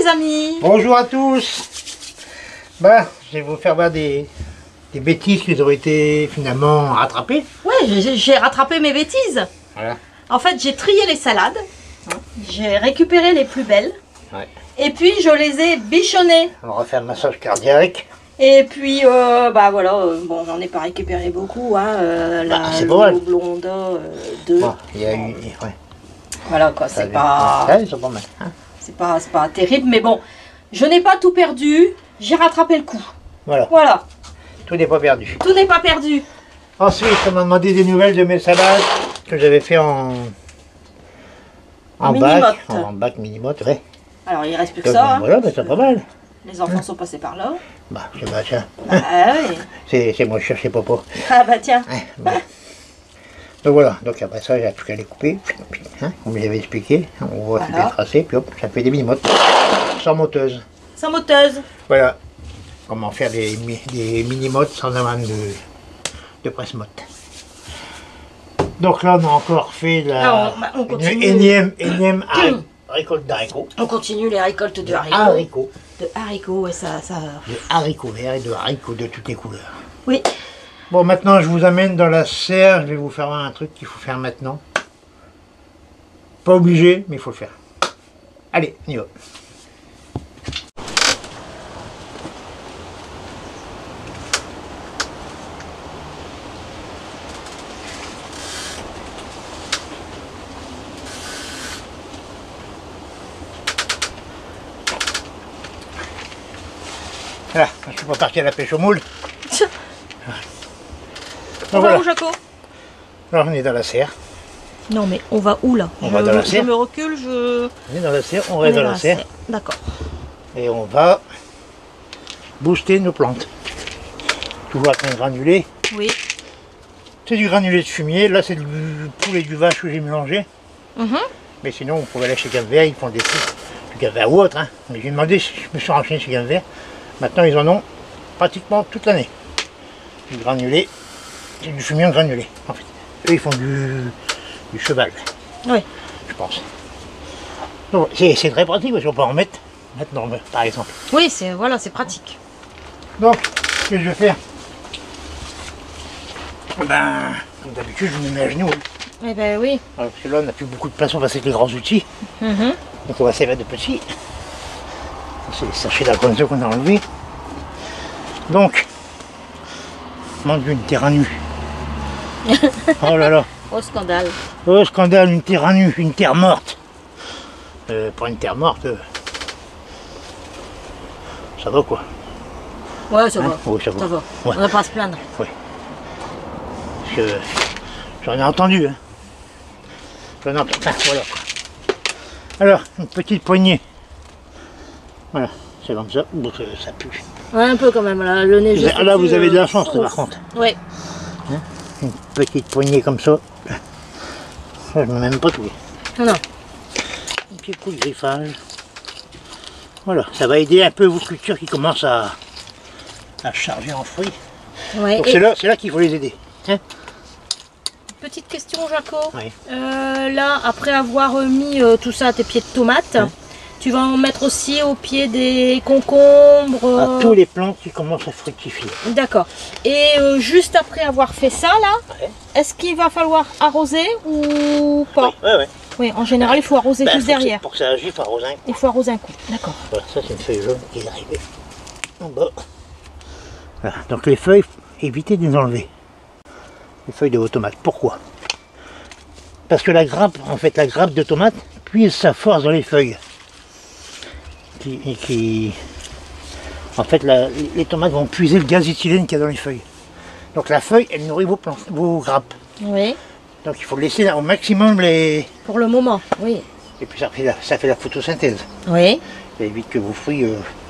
les amis. Bonjour à tous. Bah, je vais vous faire voir des bêtises qui ont été finalement rattrapées. Ouais, j'ai rattrapé mes bêtises. Voilà. En fait, j'ai trié les salades. J'ai récupéré les plus belles. Ouais. Et puis, je les ai bichonnées. On va faire un massage cardiaque. Et puis, bah voilà, bon, j'en ai pas récupéré beaucoup. Hein, c'est pas mal. Blonde 2. Bon, il y a eu... Ouais. Voilà quoi, c'est pas... Ouais, ils sont pas mal. Hein. C'est pas terrible, mais bon, je n'ai pas tout perdu. J'ai rattrapé le coup. Voilà. Voilà. Tout n'est pas perdu. Tout n'est pas perdu. Ensuite, on m'a demandé des nouvelles de mes salades que j'avais fait en bac. En bac mini-motte, ouais. Alors, il reste plus que Donc, ça. Hein. Voilà, bah, c'est pas mal. Les enfants sont passés par là. Bah, je sais pas, tiens. Bah oui. C'est moi, je cherchais Popo. Ah bah tiens. Ouais, bah. Donc voilà, donc après ça, j'ai tout qu'à les couper, hein, comme j'avais expliqué. On va couper le tracé, puis hop, ça fait des mini-mottes. Sans moteuse. Sans moteuse. Voilà. Comment faire des mini-mottes sans avoir de presse-motte. Donc là, on a encore fait une énième récolte d'haricots. On continue les récoltes de haricots. De haricots, ouais, ça... De haricots verts et de haricots de toutes les couleurs. Oui. Bon, maintenant, je vous amène dans la serre. Je vais vous faire un truc qu'il faut faire maintenant. Pas obligé, mais il faut le faire. Allez, on y va. Voilà, je suis pas parti à la pêche au moule. On va où, Jaco? Alors on est dans la serre. Non mais on va où là? On va dans la serre. Je me recule, je... On est dans la serre, on reste dans la serre. D'accord. Et on va booster nos plantes. Toujours avec un granulé. Oui. C'est du granulé de fumier. Là c'est du poulet et du vache que j'ai mélangé. Mais sinon on pouvait aller chez Gamme Vert, ils font des sites. Du Gamme Vert ou autre. Hein. Mais j'ai demandé, je me suis renseigné chez Gamme Vert. Maintenant ils en ont pratiquement toute l'année. Du granulé. C'est du fumier en granulé, en fait. Eux, ils font du cheval. Oui. Je pense. Donc, c'est très pratique parce qu'on peut en mettre maintenant, par exemple. Oui, voilà, c'est pratique. Donc, ce que je vais faire, ben, comme d'habitude, je me mets à genoux. Eh ben oui. Alors, parce que là, on n'a plus beaucoup de place, on va avec les grands outils. Donc, on va servir de petits. C'est les sachets d'alconzo qu'on a enlevés. Donc, mon Dieu, une terre à nu. Oh là là. Oh scandale. Oh scandale, une terre à nu, une terre morte. Pour une terre morte, ça va quoi. Ouais, ça va. Oui, ça va. Ça va. Ouais. On n'a pas à se plaindre. Oui. Parce que j'en ai entendu. Hein. J'en ai entendu. Enfin, voilà quoi. Alors, une petite poignée. Voilà, c'est comme ça. Bon, ça pue. Ouais, un peu quand même, là, le nez juste. Là, vous avez de la chance, par contre. Oui. Hein, une petite poignée comme ça. Ça, je ne mets même pas tout. Non. Un petit coup de griffage. Voilà, ça va aider un peu vos cultures qui commencent à charger en fruits. Ouais. Donc c'est là qu'il faut les aider. Hein, petite question, Jaco. oui. Là, après avoir mis tout ça à tes pieds de tomates, tu vas en mettre aussi au pied des concombres. À tous les plantes qui commencent à fructifier. D'accord. Et juste après avoir fait ça, là, est-ce qu'il va falloir arroser ou pas? Oui. Oui, en général, il faut arroser juste derrière. Pour que ça agisse, il faut arroser un coup. Il faut arroser un coup. D'accord. Voilà, ça c'est une feuille jaune qui est arrivée en bas. Voilà, donc les feuilles, évitez de les enlever. Les feuilles de vos tomates. Pourquoi? Parce que la grappe, en fait, la grappe de tomate puise sa force dans les feuilles. En fait, les tomates vont puiser le gaz éthylène qu'il y a dans les feuilles. Donc la feuille, elle nourrit vos grappes. Oui. Donc il faut laisser au maximum les... Pour le moment, oui. Et puis ça fait la photosynthèse. Oui. Ça évite que vos fruits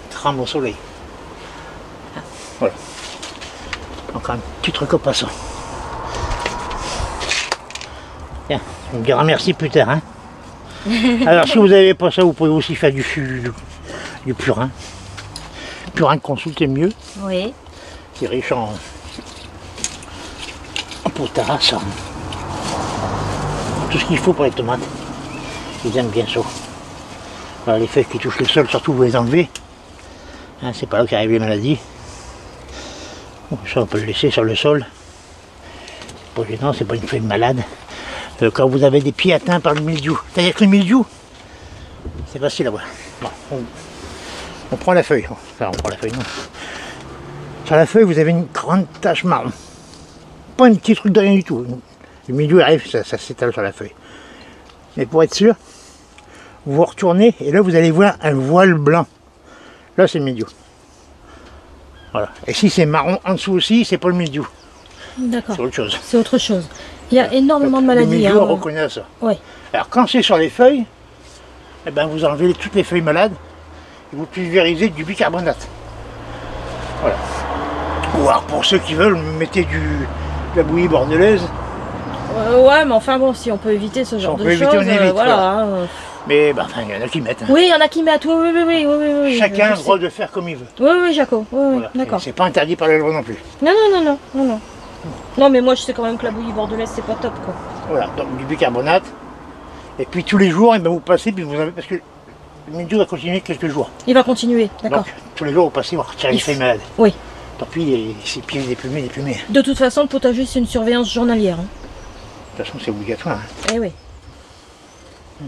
tremblent au soleil. Voilà. Donc un petit truc au passant. Tiens, on me dira merci plus tard. Hein. Alors si vous n'avez pas ça, vous pouvez aussi faire du purin. Purin de consoute est mieux. Oui. C'est riche en potasse, en tout ce qu'il faut pour les tomates. Ils aiment bien ça. Voilà, les feuilles qui touchent le sol, surtout vous les enlevez. Hein, c'est pas là qu'arrivent les maladies. Bon, ça on peut le laisser sur le sol. C'est pas gênant, c'est pas une feuille malade. Quand vous avez des pieds atteints par le mildiou, c'est-à-dire que le mildiou, c'est facile à voir. Bon, on prend la feuille. Enfin, on prend la feuille, non. Sur la feuille, vous avez une grande tache marron. Pas un petit truc de rien du tout. Le mildiou arrive, ça s'étale sur la feuille. Mais pour être sûr, vous retournez et là vous allez voir un voile blanc. Là c'est le mildiou. Voilà. Et si c'est marron en dessous aussi, c'est pas le mildiou. D'accord. C'est autre chose. C'est autre chose. Il y a énormément de maladies. Le mildiou, on hein. reconnaît ça. Oui. Alors quand c'est sur les feuilles, eh ben, vous enlevez toutes les feuilles malades et vous pulvérisez du bicarbonate. Voilà. Ou alors pour ceux qui veulent, mettez de la bouillie bordelaise. Ouais, mais enfin bon, si on peut éviter ce genre de choses, on évite, voilà. Hein. Mais ben, il y en a qui mettent. Hein. Oui, il y en a qui mettent, oui. Chacun a le droit de faire comme il veut. Oui, Jaco, oui, Voilà. d'accord. C'est pas interdit par la loi non plus. Non. Non, mais moi je sais quand même que la bouillie bordelaise c'est pas top quoi. Voilà, donc du bicarbonate. Et puis tous les jours, eh ben, vous passez, puis vous avez, parce que le mildiou va continuer quelques jours. Il va continuer, d'accord. Donc tous les jours, vous passez, vous retirez les feuilles malades. Oui. Tant pis, ses pieds déplumés. De toute façon, le potager c'est une surveillance journalière. Hein. De toute façon, c'est obligatoire. Hein. Eh oui.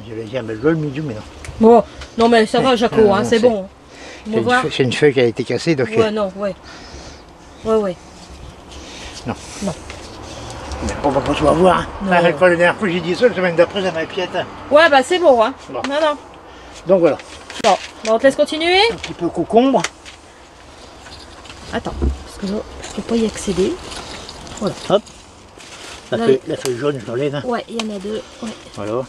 J'allais dire, mais le mildiou, mais non. Bon, non mais ça va Jaco, hein, c'est bon. C'est une feuille qui a été cassée, donc... Ouais, non, ouais. Ouais. Non. Non. Mais on va pas tout avoir. Hein. Non. La dernière fois, j'ai dit ça, la semaine d'après, ça m'a piète. Ouais, bah c'est bon, hein. Bon. Non. Donc voilà. Bon, on te laisse continuer. Un petit peu concombre. Attends, parce que là, je peux pas y accéder. Voilà. Hop. La Là, feuille jaune, je l'enlève. Hein. Ouais, il y en a deux. Ouais. Voilà.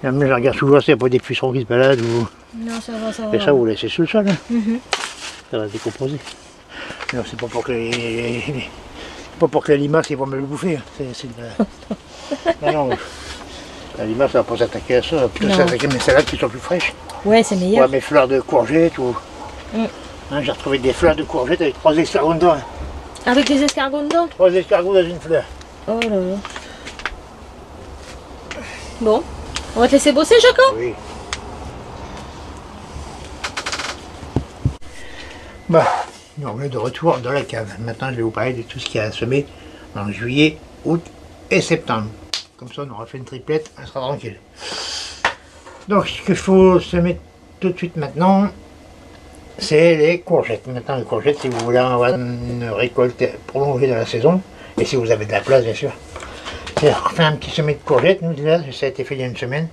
Et même, je regarde toujours s'il n'y a pas des pucerons qui se baladent. Ou... Non, ça va. Et ça, vous laissez sous le sol. Hein. Mhm. Ça va se décomposer. Non, c'est pas pour que pas pour que la limace ils vont me le bouffer. Hein. C'est non. La limace va pas s'attaquer à ça. Plutôt s'attaquer à mes salades qui sont plus fraîches. Ouais, c'est meilleur. Ou à mes fleurs de courgettes. Ou... Hein, j'ai retrouvé des fleurs de courgettes avec 3 escargots dedans. Hein. Avec des escargots dedans? 3 escargots dans une fleur. Oh là là. Bon, on va te laisser bosser, Jaco? Oui. Bah, on est de retour dans la cave. Maintenant, je vais vous parler de tout ce qu'il y a à semer en juillet, août et septembre. Comme ça, on aura fait une triplette, on sera tranquille. Donc, ce qu'il faut semer tout de suite maintenant, c'est les courgettes. Maintenant, les courgettes, si vous voulez avoir une récolte prolongée dans la saison, et si vous avez de la place, bien sûr, c'est faire un petit semis de courgettes. Nous, là, ça a été fait il y a une semaine,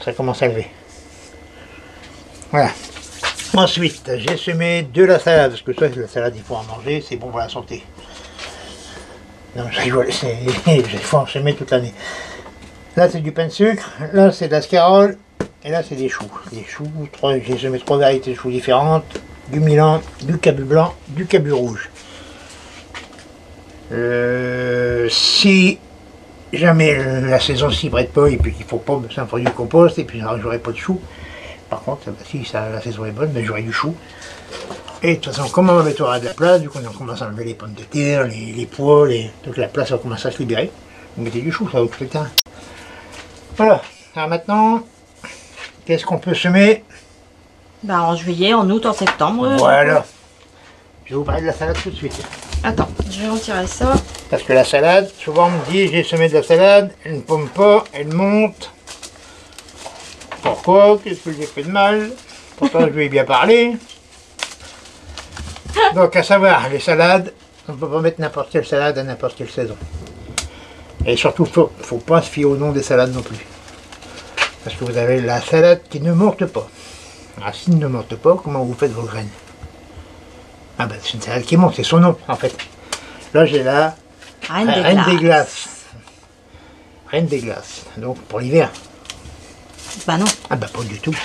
ça commence à lever. Voilà. Ensuite, j'ai semé de la salade, parce que ça, la salade, il faut en manger, c'est bon pour la santé. Non, je rigole, il faut en semer toute l'année. Là, c'est du pain de sucre, là, c'est de la scarole, et là, c'est des choux. Des choux, j'ai semé 3 variétés de choux différentes, du Milan, du cabu blanc, du cabu rouge. Si jamais la saison s'y prête pas, et puis qu'il faut pas, ça me fera du compost, et puis j'aurai pas de choux. Par contre, si la saison est bonne, ben, j'aurai du chou. Et de toute façon, comme on aura de la place, du coup on commence à enlever les pommes de terre, les pois, toute la place va commencer à se libérer. Vous mettez du chou, ça va occuper le terrain. Voilà. Alors maintenant, qu'est-ce qu'on peut semer? Bah en juillet, en août, en septembre. Voilà. Je vais vous parler de la salade tout de suite. Attends, je vais retirer ça. Parce que la salade, souvent on me dit, j'ai semé de la salade, elle ne pomme pas, elle monte. Pourquoi? Qu'est-ce que j'ai fait de mal? Pourtant je lui ai bien parlé. Donc à savoir, les salades, on ne peut pas mettre n'importe quelle salade à n'importe quelle saison. Et surtout, faut pas se fier au nom des salades non plus. Parce que vous avez la salade qui ne morte pas. Alors s'il ne morte pas, comment vous faites vos graines? Ah ben c'est une salade qui monte, c'est son nom en fait. Là j'ai la Reine des Glaces. Reine des Glaces, donc pour l'hiver. Bah non. Ah bah pas du tout.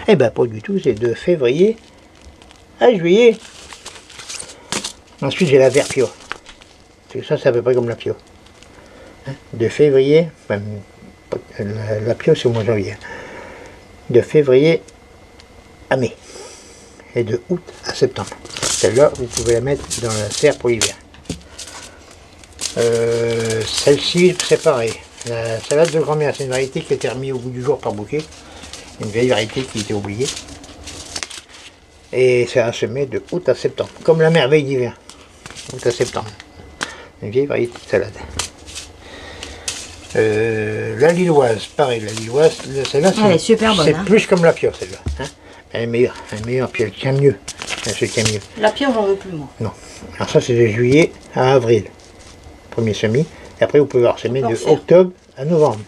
Eh ben pas du tout, c'est de février à juillet. Ensuite j'ai la Verpio. Ça c'est à peu près comme la Pio. Hein? De février, même, la Pio c'est au mois de janvier. De février à mai. Et de août à septembre. Celle-là, vous pouvez la mettre dans la serre pour l'hiver. Celle-ci, c'est pareil. La salade de grand-mère, c'est une variété qui a été remise au goût du jour par bouquet. une vieille variété qui était oubliée. Et c'est à semer de août à septembre, comme la merveille d'hiver. Août à septembre. Une vieille variété de salade. La lilloise, pareil, la lilloise, celle-là, elle est super bonne. C'est hein. plus comme la pure, celle-là. Hein. Elle est meilleure, puis elle tient mieux. Elle se tient mieux. La pire, j'en veux plus, moi. Non. Alors ça, c'est de juillet à avril. Premier semis. Et après, vous pouvez avoir semé de octobre à novembre.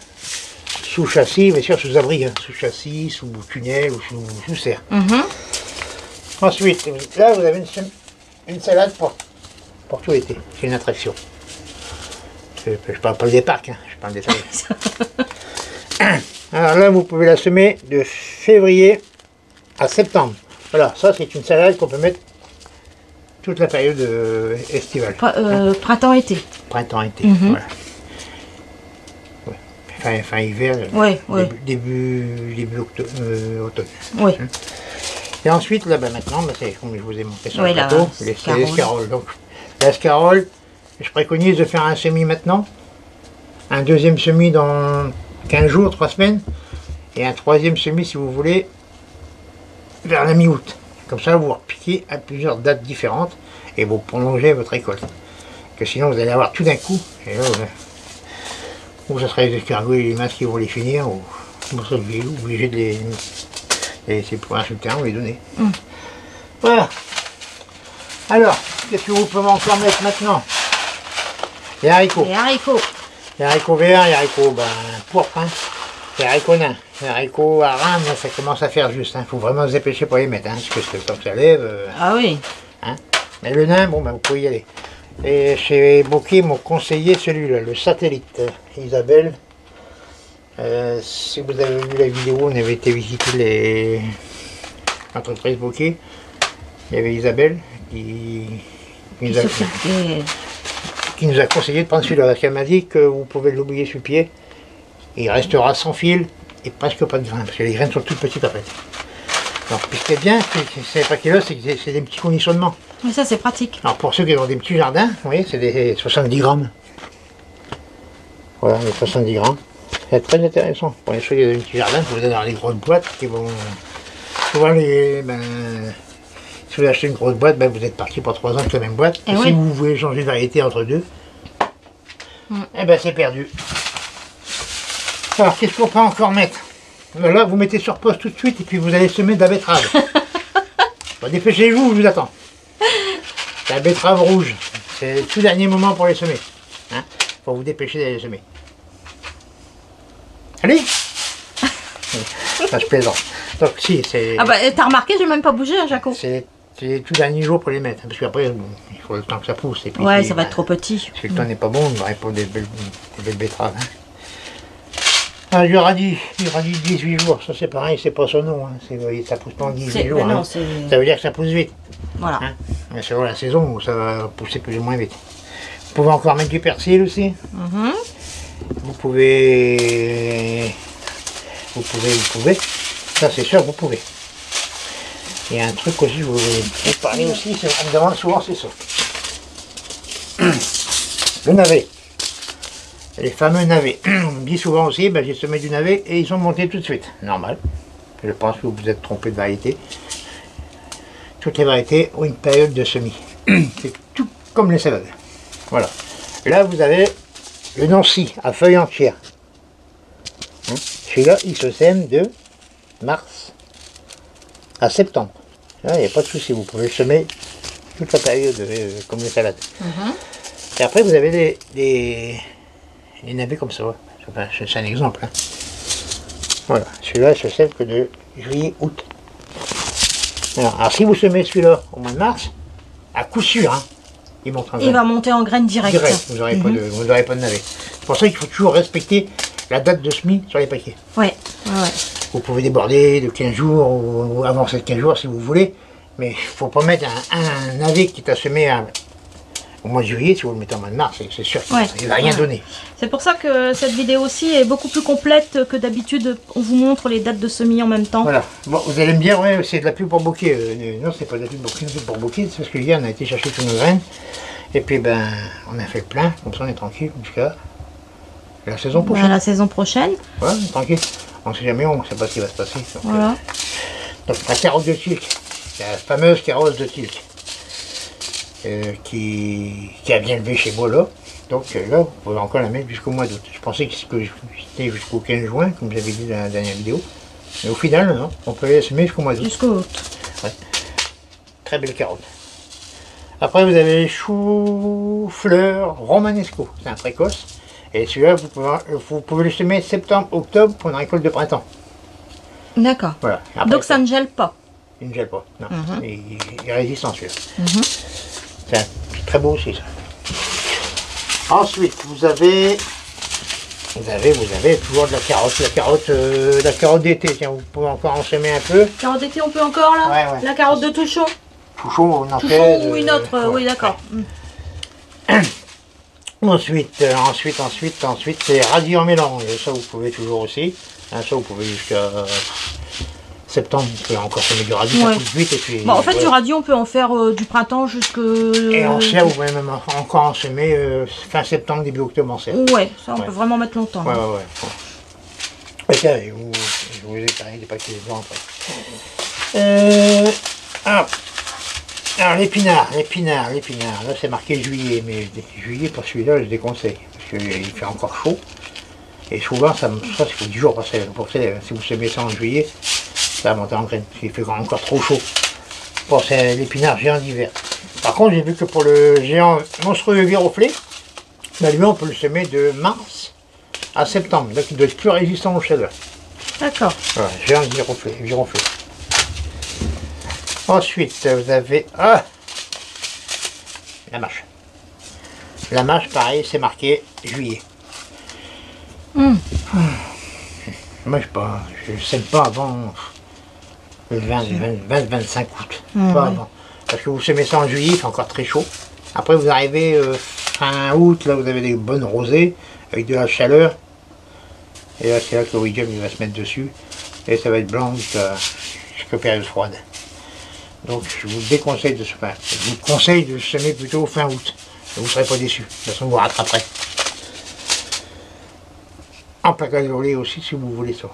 Sous châssis, bien sûr, sous abri. Hein. Sous châssis, sous tunnel ou sous serre. Ensuite, là, vous avez une salade pour tout l'été. C'est une attraction. Je parle pas des parcs, hein. Je parle des salades. Alors là, vous pouvez la semer de février à septembre. Voilà, ça c'est une salade qu'on peut mettre toute la période estivale. Printemps-été. Printemps-été, voilà. Ouais. Fin hiver, début octobre, automne. Oui. Et ensuite, là, maintenant, c'est comme je vous ai montré sur le là, plateau, l'escarole. Donc, l'escarole, je préconise de faire un semis maintenant, un deuxième semis dans 15 jours, 3 semaines, et un troisième semis, si vous voulez, vers la mi-août. Comme ça, vous repiquez à plusieurs dates différentes et vous prolongez votre récolte. Que sinon, vous allez avoir tout d'un coup, et là, ou ce sera les escargots et les masses qui vont les finir, ou vous serez obligé de les laisser pour un souterrain ou les donner. Voilà. Alors, qu'est-ce que vous pouvez encore mettre maintenant? Les haricots. Les haricots. Les haricots verts, les haricots pourpres, hein. Les haricots nains. Les haricots à rame, ça commence à faire juste. Il faut vraiment se dépêcher pour les mettre, hein, parce que c'est le temps que ça lève. Ah oui. Hein. Mais le nain, bon, vous pouvez y aller. Et chez Bocquet, m'ont conseillé celui-là, le satellite. Isabelle. Si vous avez vu la vidéo, on avait été visiter l'entreprise Bocquet. Il y avait Isabelle qui nous a conseillé de prendre celui-là. Parce qu'elle m'a dit que vous pouvez l'oublier sur le pied. Il restera sans fil et presque pas de grains. Parce que les graines sont toutes petites après. Alors, puis ce qui est bien, c'est pas qu'il a, c'est que c'est des petits conditionnements. Mais ça, c'est pratique. Alors, pour ceux qui ont des petits jardins, vous voyez, c'est des 70 grammes. Voilà, les 70 grammes. C'est très intéressant. Pour les ceux qui ont des petits jardins, vous allez dans les grosses boîtes qui vont. Souvent, si vous achetez une grosse boîte, vous êtes parti pour 3 ans avec la même boîte. Et si vous voulez changer de variété entre deux, c'est perdu. Alors, qu'est-ce qu'on peut encore mettre? Là, vous mettez sur pause tout de suite et puis vous allez semer de la betterave. Dépêchez-vous, je vous attends. La betterave rouge, c'est le tout dernier moment pour les semer. Hein, faut vous dépêcher d'aller les semer. Allez. Ça, je plaisante. Donc, si, c'est... Ah t'as remarqué, j'ai même pas bougé, hein, Jaco. C'est les tout derniers jours pour les mettre. Parce qu'après, il faut le temps que ça pousse. Et puis, ça va être trop petit. Si le temps n'est pas bon, on n'aurait pas des belles betteraves. Hein. Ah, il y aura dit 18 jours, ça c'est pareil, c'est pas son nom, hein. Ça pousse pas en 18 jours, non, hein. Ça veut dire que ça pousse vite. Voilà. Hein. C'est la saison où ça va pousser plus ou moins vite. Vous pouvez encore mettre du persil aussi. Vous pouvez, ça c'est sûr, vous pouvez. Il y a un truc aussi, je voulais vous parler aussi, on me demande souvent, c'est ça. Le navet. Les fameux navets. On me dit souvent aussi, j'ai semé du navet et ils sont montés tout de suite. Normal. Je pense que vous vous êtes trompé de variété. Toutes les variétés ont une période de semis. C'est tout comme les salades. Voilà. Là, vous avez le Nancy à feuilles entières. Hein, celui-là, il se sème de mars à septembre. Là, il n'y a pas de souci. Vous pouvez le semer toute la période comme les salades. Et après, vous avez des navets comme ça. Enfin, c'est un exemple. Hein. Voilà. Celui-là, il se sème que de juillet-août. Alors, si vous semez celui-là au mois de mars, à coup sûr, hein, il monte en graines. Il va monter en graines direct. Vous n'aurez pas de navet. C'est pour ça qu'il faut toujours respecter la date de semis sur les paquets. Ouais. Vous pouvez déborder de 15 jours ou avancer de 15 jours si vous voulez, mais il ne faut pas mettre un navet qui est semé au mois de juillet. Si vous le mettez au mois de mars, c'est sûr qu'il ne va rien donner. C'est pour ça que cette vidéo aussi est beaucoup plus complète que d'habitude. On vous montre les dates de semis en même temps. Voilà. Bon, vous allez me dire, ouais, c'est de la pub pour Bocquet. Non, c'est pas de la pub pour Bocquet, c'est parce que hier on a été chercher toutes nos graines. Et puis on a fait le plein, comme ça on est tranquille jusqu'à la saison prochaine. La saison prochaine. Voilà, on est tranquille. On ne sait jamais, on ne sait pas ce qui va se passer. Donc, Voilà. donc la carotte de Tilk, la fameuse carotte de Tilk, qui a bien levé chez moi là. Donc là, vous pouvez encore la mettre jusqu'au mois d'août. Je pensais que c'était jusqu'au 15 juin, comme j'avais dit dans la dernière vidéo. Mais au final, non, on peut les semer jusqu'au mois d'août. Jusqu'au août. Ouais. Très belle carotte. Après, vous avez les choux-fleurs romanesco. C'est un précoce. Et celui-là, vous pouvez le semer septembre, octobre pour une récolte de printemps. D'accord. Voilà. Après, Donc ça ne gèle pas. il ne gèle pas. Non. Il est résistant celui-là. C'est très beau aussi ça. Ensuite, vous avez toujours de la carotte, la carotte d'été. Tiens, vous pouvez encore en semer un peu. Carotte d'été, on peut encore là? Ouais, ouais. La carotte de Touchon? Touchon, Touchon ou une autre, oui, d'accord. Ensuite, c'est radis en mélange. Ça, vous pouvez toujours aussi. Hein, ça, vous pouvez jusqu'à septembre, vous pouvez encore semer du radis, ça pousse vite. Et puis, bon, en fait, du radis, on peut en faire du printemps jusque... Et en serre, vous pouvez même encore en semer fin septembre, début octobre en serre. Ouais, ça, on peut vraiment mettre longtemps. Ouais. Ok, je vous ai parlé des paquets blancs après. Alors l'épinard, là c'est marqué juillet, mais juillet pour celui-là je déconseille, parce qu'il fait encore chaud, et souvent ça il faut 10 jours passer, pour ça, si vous semez ça en juillet, ça va monter en graine, parce qu'il fait encore trop chaud. Bon, c'est l'épinard géant d'hiver. Par contre, j'ai vu que pour le géant monstrueux giroflé, ben, lui on peut le semer de mars à septembre, donc il doit être plus résistant aux chaleurs. D'accord. Voilà, géant giroflé. Ensuite, vous avez la mâche. La mâche, pareil, c'est marqué juillet. Moi, je ne sème pas avant le 20-25 août. Pas avant. Parce que vous semez ça en juillet, il fait encore très chaud. Après, vous arrivez fin août, là, vous avez des bonnes rosées, avec de la chaleur. Et là, c'est là que le Wiggum, il va se mettre dessus. Et ça va être blanc jusqu'à période froide. Donc je vous déconseille de semer. Je vous conseille de semer plutôt fin août. Vous ne serez pas déçus. De toute façon, vous rattraperez. En plaquage isolé aussi, si vous voulez ça.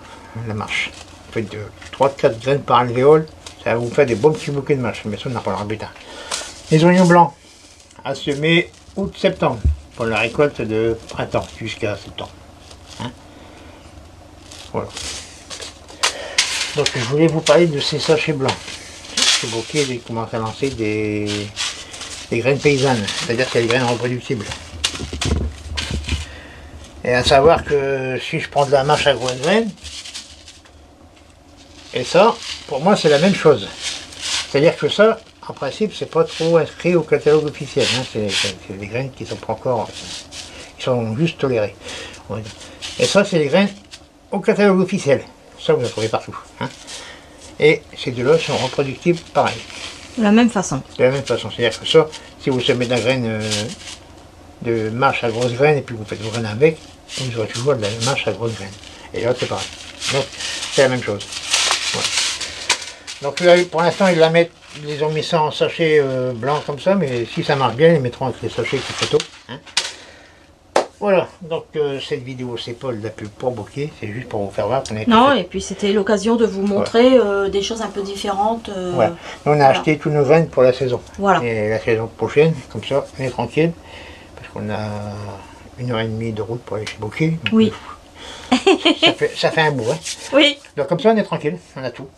La mâche. Vous faites 3-4 graines par alvéole. Ça va vous faire des bons petits bouquets de mâche. Mais ça, on en parlera plus tard. Les oignons blancs. À semer août-septembre. Pour la récolte de printemps jusqu'à septembre. Hein, voilà. Donc je voulais vous parler de ces sachets blancs. Ce bouquet, il commence à lancer des graines paysannes, c'est-à-dire qu'il y a des graines reproductibles. Et à savoir que si je prends de la mâche à grosses graines, et ça, pour moi, c'est la même chose. C'est-à-dire que ça, en principe, c'est pas trop inscrit au catalogue officiel. Hein. C'est des graines qui sont pas encore, qui sont juste tolérées. Et ça, c'est des graines au catalogue officiel. Ça, vous en trouvez partout. Hein. Et ces deux-là sont reproductibles pareil. De la même façon. De la même façon. C'est-à-dire que ça, si vous semez de la graine de mâche à grosses graines et puis vous faites vos graines avec, vous aurez toujours de la mâche à grosses graines. Et là, c'est pareil. Donc, c'est la même chose. Voilà. Donc là, pour l'instant, ils les ont mis ça en sachet blanc comme ça, mais si ça marche bien, ils mettront avec les sachets qui photo. Hein. Voilà, donc cette vidéo, c'est pas de la pub pour Bokeh, c'est juste pour vous faire voir qu'on est... Non, et puis c'était l'occasion de vous montrer des choses un peu différentes. Ouais. On a acheté tous nos graines pour la saison. Voilà. Et la saison prochaine, comme ça, on est tranquille, parce qu'on a 1h30 de route pour aller chez Bokeh. Oui. Ça fait un bout, hein. Oui. Donc comme ça, on est tranquille, on a tout.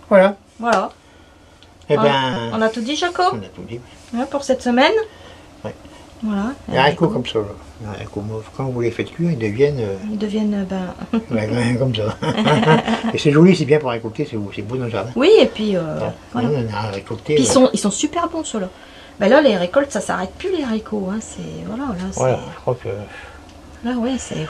Voilà. Voilà. Et ben... On a tout dit, Jaco? On a tout dit. Ouais, pour cette semaine. Ouais. Voilà. Les haricots comme ça, là. Les haricots mauves, quand vous les faites cuire, ils deviennent... Ils deviennent, comme ça. Et c'est joli, c'est bien pour récolter, c'est beau dans le jardin. Oui, et puis... voilà. On a récolté... Puis ils sont super bons, ceux-là. Ben là, les récoltes, ça s'arrête plus, les haricots. Hein. C'est... Voilà, là, c'est... Voilà, je crois que... Là, ouais, c'est...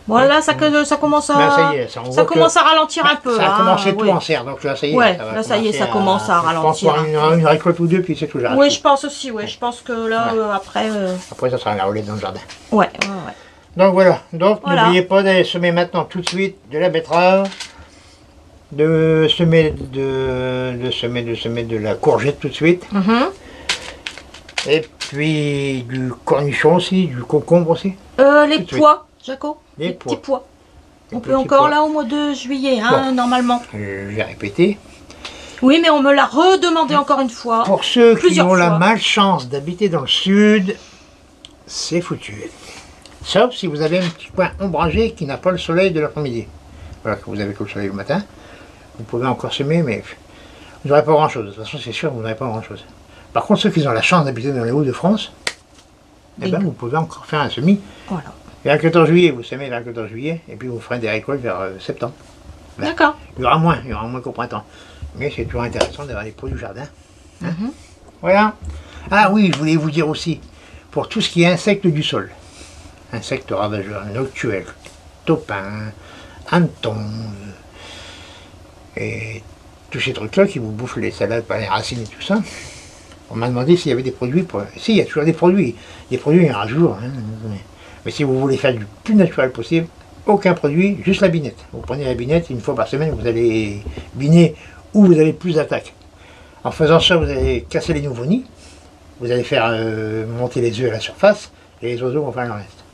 Voilà, ça commence à... Là, ça y est, ça commence à ralentir un peu. Ça a commencé tout ouais. en serre, donc là, ça y est. Ouais, là, ça y est, ça commence à ralentir. Je pense voir une récolte ou deux, puis c'est tout. Oui, je pense aussi, ouais. Je pense que là, après... Après, ça sera la roulette dans le jardin. Ouais. Donc voilà. Donc, n'oubliez pas d'aller semer maintenant, tout de suite, de la betterave, de semer de la courgette tout de suite. Et puis, du cornichon aussi, du concombre aussi. Les pois, Jaco. Les petits pois. On peut encore là au mois de juillet, hein, normalement. Je vais répéter. Oui, mais on me l'a redemandé encore une fois. Pour ceux qui ont la fois. malchance d'habiter dans le sud, c'est foutu. Sauf si vous avez un petit coin ombragé qui n'a pas le soleil de l'après-midi. Voilà, que vous avez que le soleil le matin. Vous pouvez encore semer, mais vous n'aurez pas grand-chose. De toute façon, c'est sûr, vous n'aurez pas grand-chose. Par contre, ceux qui ont la chance d'habiter dans les Hauts-de-France, eh ben, vous pouvez encore faire un semis. Voilà. Vers le 14 juillet, vous semez vers le 14 juillet, et puis vous ferez des récoltes vers septembre. Ben, D'accord. Il y aura moins qu'au printemps. Mais c'est toujours intéressant d'avoir des produits du jardin. Hein. Voilà. Ah oui, je voulais vous dire aussi, pour tout ce qui est insectes du sol, insectes ravageurs, noctuels, topins, hannetons, et tous ces trucs-là qui vous bouffent les salades par les racines et tout ça. On m'a demandé s'il y avait des produits pour... Si, il y a toujours des produits. Des produits, il y en a toujours. Hein. Mais si vous voulez faire du plus naturel possible, aucun produit, juste la binette. Vous prenez la binette, une fois par semaine, vous allez biner où vous avez plus d'attaques. En faisant ça, vous allez casser les nouveaux nids. Vous allez faire monter les œufs à la surface et les oiseaux vont faire le reste.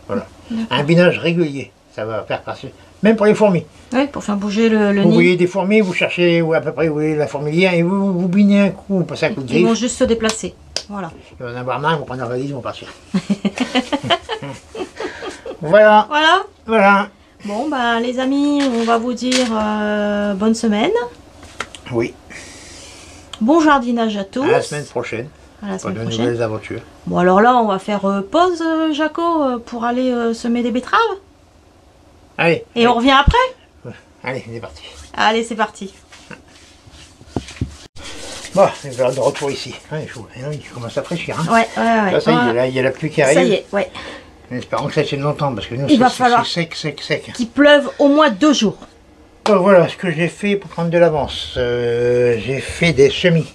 Voilà. Un binage régulier, ça va faire passer. Même pour les fourmis. Oui, pour faire bouger le nid. Vous voyez des fourmis, vous cherchez où à peu près vous voyez la fourmilière et vous binez un coup, vous passez un coup de griffe. Ils vont juste se déplacer. Voilà. Ils vont en avoir marre, ils vont prendre leur valise, ils vont partir. Voilà. Voilà. Voilà. Bon, bah les amis, on va vous dire bonne semaine. Oui. Bon jardinage à tous. À la semaine prochaine. À la Pour semaine de prochaine. nouvelles aventures. Bon, alors là, on va faire pause, Jaco, pour aller semer des betteraves. Allez. Et on revient après. Allez, c'est parti. Allez, c'est parti. Bon, voilà, de retour ici. Ouais, il commence à fraîchir. Hein. Ouais. Là, ça y est, là, il y a la pluie qui arrive. Ça y est, ouais. Espérons que ça tienne longtemps, parce que nous, Il va falloir c'est sec. qu'il pleuve au moins 2 jours. Donc voilà ce que j'ai fait pour prendre de l'avance. J'ai fait des semis.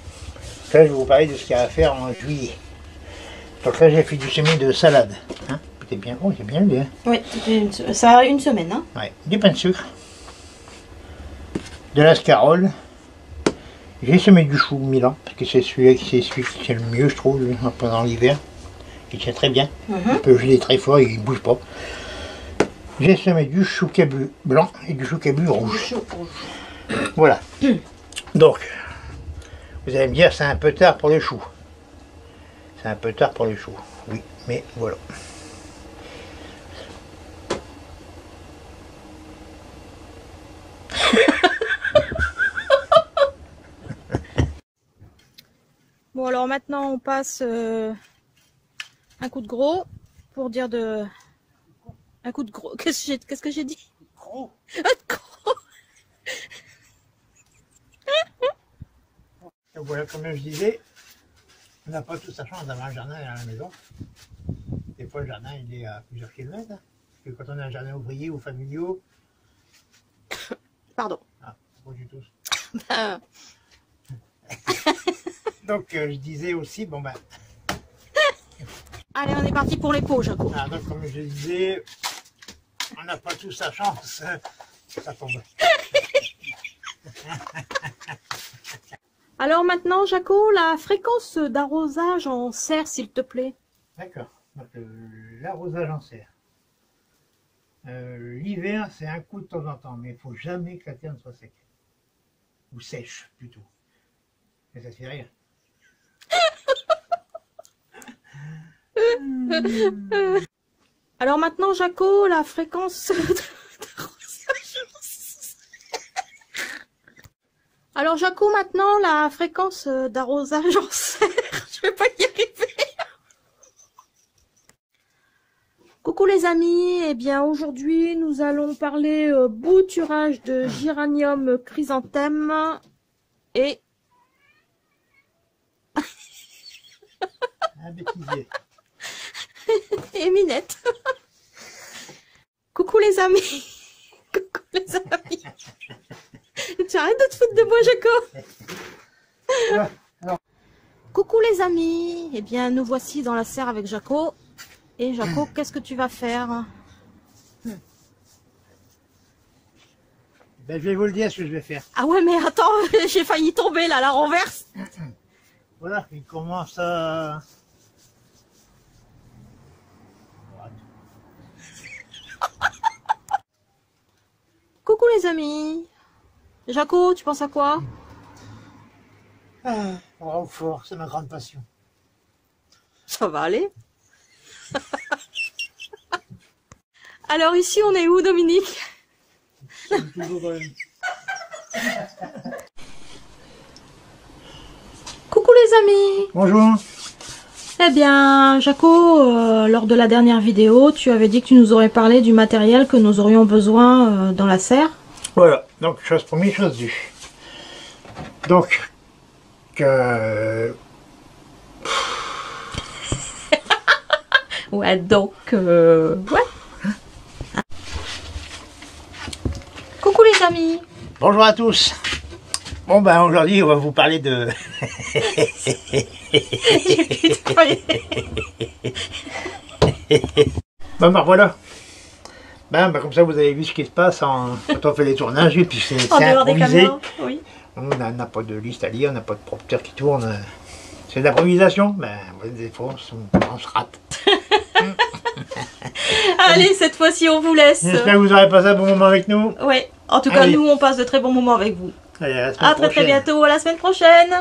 Là, je vais vous parler de ce qu'il y a à faire en juillet. Donc là, j'ai fait du semis de salade. Hein, c'est bien, oh, c'est bien lu. Hein. Oui, ça a une semaine. Hein. Ouais, du pain de sucre, de la scarole. J'ai semé du chou Milan, parce que c'est celui qui est le mieux, je trouve, pendant l'hiver. Il tient très bien. Il peut geler très fort, il ne bouge pas. J'ai semé du chou cabu blanc et du chou cabu rouge. Voilà. Donc, vous allez me dire, c'est un peu tard pour les choux. C'est un peu tard pour les choux. Oui, mais voilà. Bon, alors maintenant, on passe un coup de gros pour dire de... Un coup de gros. Qu'est-ce que j'ai dit? Gros. Gros. Donc voilà, comme je disais, on n'a pas tous la chance d'avoir un jardin à la maison. Des fois, le jardin, il est à plusieurs kilomètres. Hein. Parce que quand on a un jardin ouvrier ou familiaux... Pardon. Ah, pas du tout. Donc, je disais aussi, bon ben... Allez, on est parti pour les pots, Jaco. Ah, donc, comme je disais, on n'a pas tous la chance. Ça tombe. Alors maintenant, Jaco, la fréquence d'arrosage en serre, s'il te plaît. D'accord. Donc, l'arrosage en serre. L'hiver, c'est un coup de temps en temps, mais il ne faut jamais que la terre soit sec. Ou sèche, plutôt. Mais ça fait rire. Alors maintenant, Jaco, la fréquence d'arrosage en serre. Alors Jaco, maintenant, la fréquence d'arrosage en serre. Je vais pas y arriver. Coucou les amis, eh bien aujourd'hui nous allons parler bouturage de géranium chrysanthème et... Un bêtisier. et Minette. Coucou les amis. Coucou les amis. Tu arrêtes de te foutre de moi, Jaco. Coucou les amis. Eh bien, nous voici dans la serre avec Jaco. Et Jaco, qu'est-ce que tu vas faire? Ben, je vais vous le dire ce que je vais faire. Ah ouais, mais attends, j'ai failli tomber là, la renverse. Voilà, il commence à... les amis. Jaco, tu penses à quoi? Au fort, c'est ma grande passion. Ça va aller. Alors ici, on est où, Dominique? Coucou les amis. Bonjour. Eh bien, Jaco, lors de la dernière vidéo, tu avais dit que tu nous aurais parlé du matériel que nous aurions besoin dans la serre. Voilà, donc chose promise, chose due. Donc, Ouais, donc, ouais. Coucou les amis. bonjour à tous. Bon ben aujourd'hui on va vous parler de... Bon ben voilà. Ben, comme ça vous avez vu ce qui se passe quand on fait les tournages et puis c'est improvisé. Oui. On n'a pas de liste à lire, on n'a pas de prompteur qui tourne. C'est de l'improvisation. Ben des fois on se rate. Allez, cette fois-ci on vous laisse. J'espère que vous aurez passé un bon moment avec nous. Ouais, en tout cas Allez. nous on passe de très bons moments avec vous. Allez, à la semaine À très prochaine. bientôt, à la semaine prochaine.